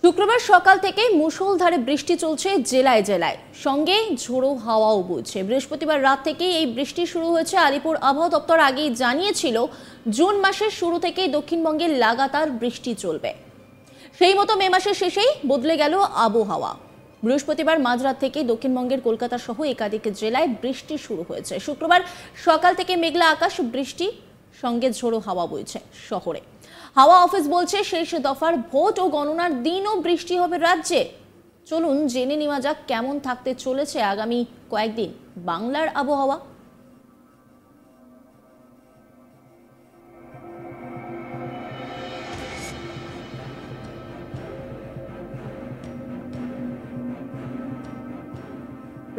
শুক্রবার সকাল থেকে মুষলধারে বৃষ্টি চলছে জেলায় জেলায়, সঙ্গে ঝোড়ো হাওয়াও বইছে। বৃহস্পতিবার রাত থেকেই এই বৃষ্টি শুরু হয়েছে। আলিপুর আবহাওয়া দপ্তর আগেই জানিয়েছিল জুন মাসের শুরু থেকেই দক্ষিণবঙ্গে লাগাতার বৃষ্টি চলবে। সেই মতো মে মাসের শেষেই বদলে গেল আবহাওয়া। বৃহস্পতিবার মাঝরাত থেকে দক্ষিণবঙ্গের কলকাতা সহ একাধিক জেলায় বৃষ্টি শুরু হয়েছে। শুক্রবার সকাল থেকে মেঘলা আকাশ, বৃষ্টি সঙ্গে ঝোড়ো হাওয়া বইছে শহরে। হাওয়া অফিস বলছে শেষ দফার ভোট ও গণনার দিনও বৃষ্টি হবে রাজ্যে। চলুন জেনে নেওয়া যাক কেমন থাকতে চলেছে আগামী কয়েকদিন বাংলার আবহাওয়া।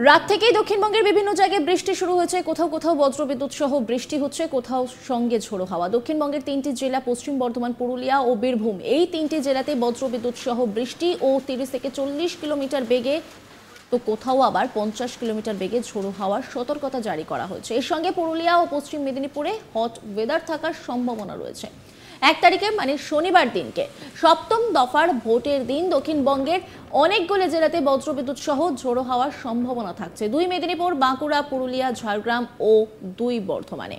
রাত থেকেই দক্ষিণবঙ্গের বিভিন্ন জায়গায় বৃষ্টি শুরু হয়েছে। কোথাও কোথাও বজ্রবিদ্যুৎ সহ বৃষ্টি হচ্ছে, কোথাও সঙ্গে ঝোড়ো হাওয়া। দক্ষিণবঙ্গের তিনটি জেলা পশ্চিম বর্ধমান, পুরুলিয়া ও বীরভূম, এই তিনটি জেলাতে বজ্রবিদ্যুৎ সহ বৃষ্টি ও 30 থেকে 40 কিলোমিটার বেগে, তো কোথাও আবার 50 কিলোমিটার বেগে ঝোড়ো হাওয়ার সতর্কতা জারি করা হয়েছে। এর সঙ্গে পুরুলিয়া ও পশ্চিম মেদিনীপুরে হট ওয়েদার থাকার সম্ভাবনা রয়েছে। 1 তারিখে মানে শনিবার দিনকে সপ্তম দফার ভোটের দিন দক্ষিণবঙ্গের অনেকগুলো জেলাতে বজ্রবিদ্যুৎ সহ ঝোড়ো হাওয়ার সম্ভাবনা থাকছে। 2 মেদিনীপুর, বাঁকুড়া, পুরুলিয়া, ঝাড়গ্রাম ও 2 বর্ধমানে।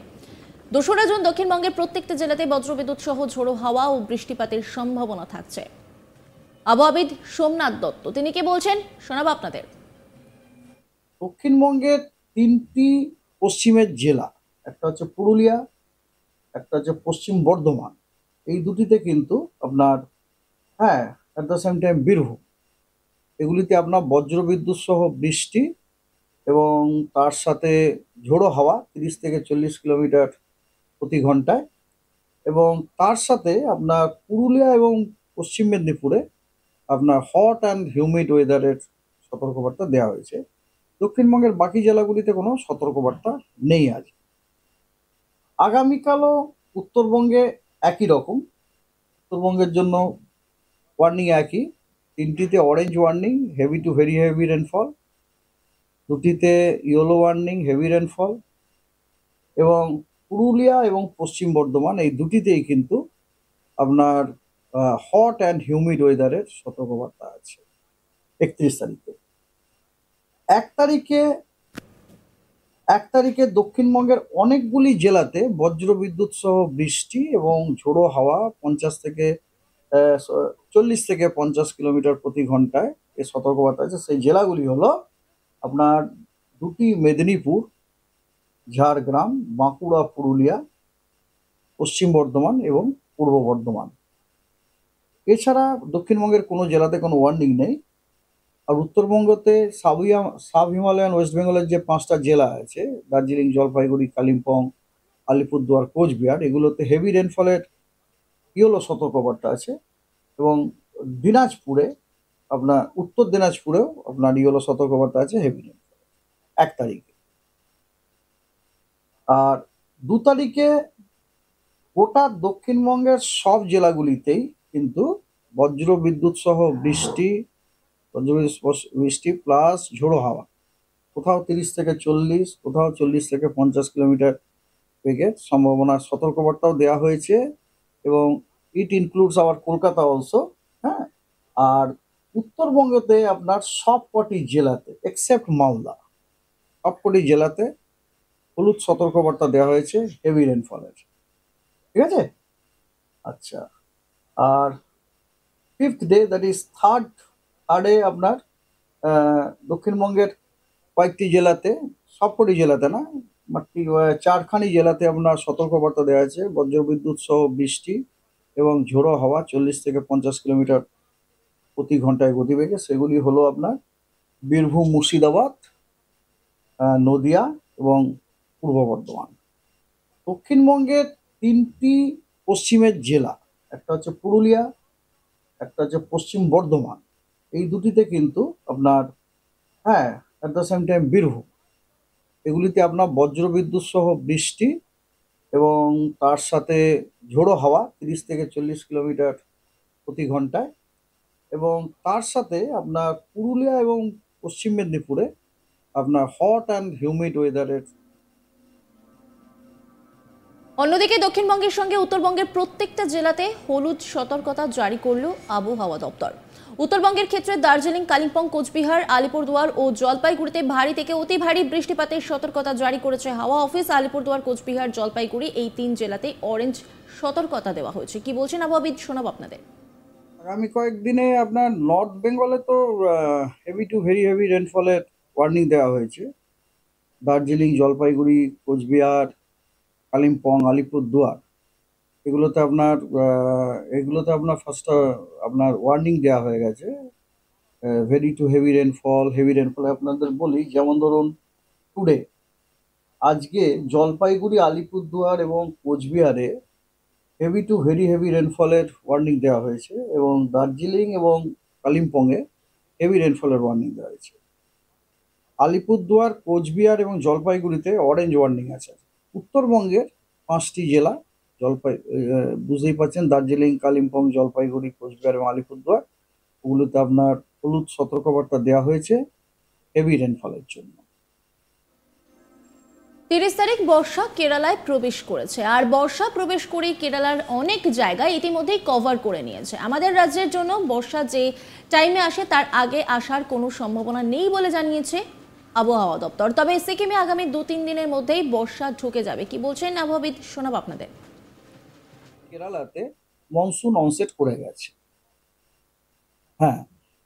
2রা জুন দক্ষিণবঙ্গের প্রত্যেকটা জেলাতে বজ্রবিদ্যুৎ সহ ঝোড়ো হাওয়া ও বৃষ্টিপাতের সম্ভাবনা থাকছে। আবহাওয়াবিদ সোমনাথ দত্ত তিনি কি বলছেন শোনাবো আপনাদের। দক্ষিণবঙ্গের তিনটি পশ্চিমের জেলা, একটা হচ্ছে পুরুলিয়া, একটা হচ্ছে পশ্চিম বর্ধমান, এই দুটিতে কিন্তু আপনার at the same time Birbhum, এগুলিতে আপনার বজ্রবিদ্যুৎ সহ বৃষ্টি এবং তার সাথে ঝোড়ো হাওয়া 30 থেকে 40 কিলোমিটার প্রতি ঘন্টায়, এবং তার সাথে আপনার পুরুলিয়া এবং পশ্চিম মেদিনীপুরে আপনার হট অ্যান্ড হিউমিড ওয়েদারের সতর্কবার্তা দেওয়া হয়েছে। দক্ষিণবঙ্গের বাকি জেলাগুলিতে কোনো সতর্কবার্তা নেই আজ। আগামীকালও উত্তরবঙ্গে একই রকম, উত্তরবঙ্গের জন্য ওয়ার্নিং একই। তিনটিতে orange warning, heavy to very heavy rainfall, দুটিতে ইয়েলো ওয়ার্নিং, হেভি রেনফল, এবং পুরুলিয়া এবং পশ্চিম বর্ধমান এই দুটিতেই কিন্তু আপনার হট অ্যান্ড হিউমিড ওয়েদারের সতর্কবার্তা আছে 31 তারিখে। এক তারিখে এক তারিখে দক্ষিণবঙ্গের অনেকগুলি জেলাতে বজ্রবিদ্যুৎ সহ বৃষ্টি এবং ঝোড়ো হাওয়া 40 থেকে 50 কিলোমিটার প্রতি ঘন্টায় এর সতর্কবার্তা আছে। সেই জেলাগুলি হলো আপনার 2টি মেদিনীপুর, ঝাড়গ্রাম, বাঁকুড়া, পুরুলিয়া, পশ্চিম বর্ধমান এবং পূর্ব বর্ধমান। এছাড়া দক্ষিণবঙ্গের কোনো জেলাতে কোনো ওয়ার্নিং নেই। আর উত্তরবঙ্গতে সাব হিমালয়ান ওয়েস্ট বেঙ্গলের যে 5টা জেলা আছে, দার্জিলিং, জলপাইগুড়ি, কালিম্পং, আলিপুরদুয়ার, কোচবিহার, এগুলোতে হেভি রেনফলের ইয়েলো সতর্কবার্তা আছে। এবং দিনাজপুরে, আপনার উত্তর দিনাজপুরেও আপনার ইয়েলো সতর্কবার্তা আছে হেভি রেনফল 1 তারিখে। আর 2 তারিখে গোটা দক্ষিণবঙ্গের সব জেলাগুলিতেই কিন্তু বজ্রবিদ্যুৎ সহ বৃষ্টি প্লাস ঝোড়ো হাওয়া, কোথাও 30 থেকে 40, কোথাও 40 থেকে 50 কিলোমিটার বেগের সম্ভাবনার সতর্কবার্তাও দেওয়া হয়েছে। এবং it includes our Kolkata also. হ্যাঁ, আর উত্তরবঙ্গতে আপনার সবকটি জেলাতে এক্সেপ্ট মালদা, সবকটি জেলাতে হলুদ সতর্কবার্তা দেওয়া হয়েছে হেভি রেনফলের। ঠিক আছে। আচ্ছা, আর 5th ডে, দ্যাট ইজ থার্ডে আপনার দক্ষিণবঙ্গের কয়েকটি জেলাতে, সবকটি জেলাতে না, মাত্র 4খানি জেলাতে আপনার সতর্কবার্তা দেওয়া আছে বজ্রবিদ্যুৎ সহ বৃষ্টি এবং ঝোড়ো হাওয়া 40 থেকে 50 কিলোমিটার প্রতি ঘন্টায় গতিবেগে। সেগুলি হলো আপনার বীরভূম, মুর্শিদাবাদ, নদিয়া এবং পূর্ব বর্ধমান। দক্ষিণবঙ্গের তিনটি পশ্চিমের জেলা, একটা হচ্ছে পুরুলিয়া, একটা হচ্ছে পশ্চিম বর্ধমান, এই দুটিতে কিন্তু আপনার at the same time Birbhum, এগুলিতে আপনার বজ্রবিদ্যুৎ সহ বৃষ্টি এবং তার সাথে ঝোড়ো হাওয়া 30 থেকে 40 কিলোমিটার প্রতি ঘন্টায়, এবং তার সাথে আপনার পুরুলিয়া এবং পশ্চিম মেদিনীপুরে আপনার হট অ্যান্ড হিউমিড ওয়েদারের অন্যদিকে দক্ষিণবঙ্গের সঙ্গে উত্তরবঙ্গের প্রত্যেকটা জেলাতে হলুদ সতর্কতা জারি করল আবহাওয়া দপ্তর। উত্তরবঙ্গের ক্ষেত্রে দার্জিলিং, কালিম্পং, কোচবিহার, আলিপুরদুয়ার ও জলপাইগুড়িতে ভারী থেকে অতি ভারী বৃষ্টিপাতের সতর্কতা জারি করেছে হাওয়া অফিস। আলিপুরদুয়ার, কোচবিহার, জলপাইগুড়ি এই 3 জেলাতে অরেঞ্জ সতর্কতা দেওয়া হয়েছে। কি বলছেন আবহাওয়াবিদ, শোনাব আপনাদের। আগামী কয়েকদিনে আপনার নর্থ বেঙ্গলে তো হেভি টু ভেরি হেভি রেনফলের ওয়ার্নিং দেওয়া হয়েছে। দার্জিলিং, জলপাইগুড়ি, কোচবিহার, কালিম্পং, আলিপুরদুয়ার এগুলোতে আপনার ফার্স্ট আপনার ওয়ার্নিং দেওয়া হয়ে গেছে। ভেরি টু হেভি রেনফল আপনাদের বলি, যেমন ধরুন টুডে, আজকে জলপাইগুড়ি, আলিপুরদুয়ার এবং কোচবিহারে হেভি টু ভেরি হেভি রেনফলের ওয়ার্নিং দেওয়া হয়েছে এবং দার্জিলিং এবং কালিম্পংয়ে হেভি রেনফলের ওয়ার্নিং দেওয়া হয়েছে। আলিপুরদুয়ার, কোচবিহার এবং জলপাইগুড়িতে অরেঞ্জ ওয়ার্নিং আছে। উত্তরবঙ্গের 5টি জেলা, বুঝতেই পারছেন, দার্জিলিং, কালিম্পং, জলপাইগুড়ি, কোচবিহার এবং আলিপুরদুয়ার, ওগুলোতে আপনার হলুদ সতর্কবার্তা দেওয়া হয়েছে হেভি রেনফলের জন্য। 30 তারিখ বর্ষা কেরালায় প্রবেশ করেছে, আর বর্ষা প্রবেশ করে কেরালার অনেক জায়গায় ইতিমধ্যেই কভার করে নিয়েছে। আমাদের রাজ্যের জন্য বর্ষা যে টাইমে আসে তার আগে আসার কোনো সম্ভাবনা নেই বলে জানিয়েছে আবহাওয়া দপ্তর। তবে সিকিমে আগামী 2-3 দিনের মধ্যেই বর্ষা ঢুকে যাবে। কি বলছেন আবহাওয়াবিদ, শোনাব আপনাদের। কেরালাতে মনসুন অনসেট করে গেছে। হ্যাঁ,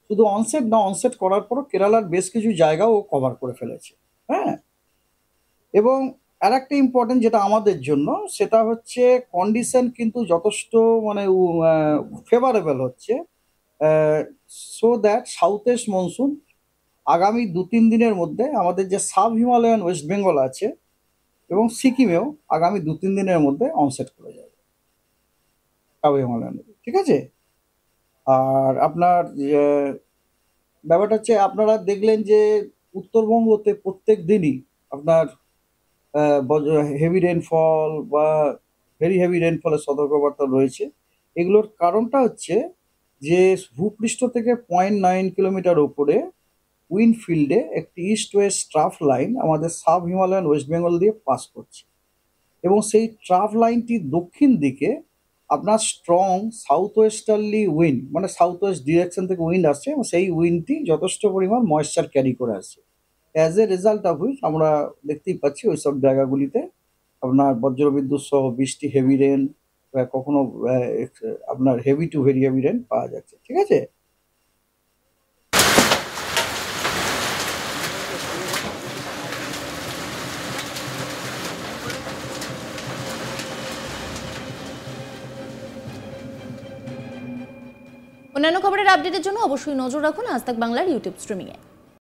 শুধু অনসেট না, অনসেট করার পরও কেরালার বেশ কিছু জায়গাও কভার করে ফেলেছে। হ্যাঁ, এবং আর একটা ইম্পর্টেন্ট যেটা আমাদের জন্য, সেটা হচ্ছে কন্ডিশন কিন্তু যথেষ্ট মানে ফেভারেবল হচ্ছে, so that south east monsoon আগামী 2-3 দিনের মধ্যে আমাদের যে সাব হিমালয়ান ওয়েস্ট বেঙ্গল আছে এবং সিকিমেও আগামী 2-3 দিনের মধ্যে অনসেট করে যাবে সাব হিমালয়ান, ঠিক আছে। আর আপনার ব্যাপারটা হচ্ছে, আপনারা দেখলেন যে উত্তরবঙ্গতে প্রত্যেক দিনই আপনার হেভি রেনফল বা ভেরি হেভি রেনফলের সতর্কবার্তা রয়েছে। এগুলোর কারণটা হচ্ছে যে ভূপৃষ্ঠ থেকে 0.9 কিলোমিটার ওপরে উইন্ডফিল্ডে একটি ইস্ট ওয়েস্ট ট্রাফ লাইন আমাদের সাব হিমালয়ান ওয়েস্ট বেঙ্গল দিয়ে পাস করছে এবং সেই ট্রাফ লাইনটির দক্ষিণ দিকে আপনার স্ট্রং সাউথ ওয়েস্টার্লি উইন্ড, মানে সাউথ ওয়েস্ট ডিরেকশন থেকে উইন্ড আসছে এবং সেই উইন্ডটি যথেষ্ট পরিমাণ ময়েশ্চার ক্যারি করে আসছে। As a result of which আমরা দেখতেই পাচ্ছি ওই সব জায়গাগুলিতে আপনার বজ্রবিদ্যুৎ সহ বৃষ্টি, হেভি রেন, কখনো আপনার heavy to very heavy rain পাওয়া যাচ্ছে, ঠিক আছে। অন্যান্য খবরের আপডেটের জন্য অবশ্যই নজর রাখুন আজ তাক বাংলার ইউটিউব স্ট্রিমিংয়ে।